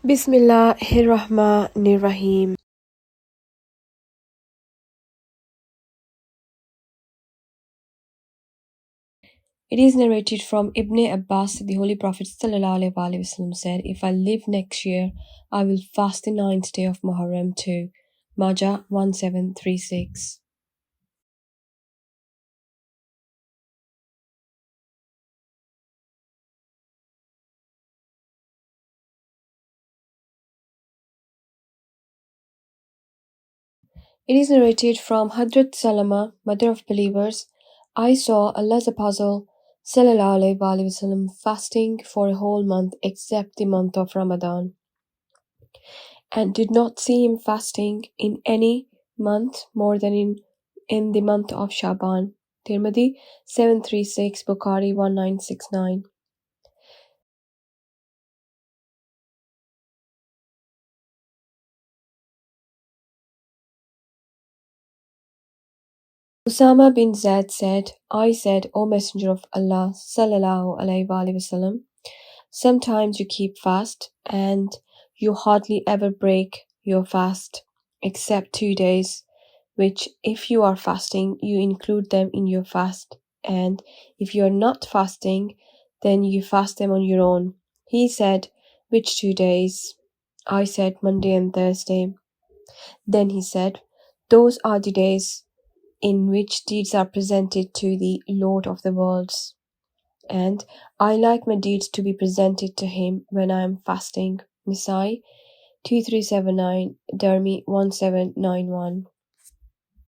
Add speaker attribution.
Speaker 1: Bismillahirrahmanirrahim. It is narrated from Ibn Abbas that the Holy Prophet ﷺ said, "If I live next year, I will fast the 9th day of Muharram too." Majah 1736. It is narrated from Hadrat Salama, mother of believers, "I saw Allah's Apostle ﷺ fasting for a whole month except the month of Ramadan, and did not see him fasting in any month more than in the month of Shaban." Tirmidhi 736, Bukhari 1969. Usama bin Zaid said, "I said, O Messenger of Allah ﷺ, sometimes you keep fast and you hardly ever break your fast except 2 days, which if you are fasting, you include them in your fast, and if you are not fasting, then you fast them on your own." He said, "Which 2 days?" I said, "Monday and Thursday." Then he said, "Those are the days in which deeds are presented to the Lord of the worlds, and I like my deeds to be presented to him when I am fasting." Nisai 2379, Darmi 1791.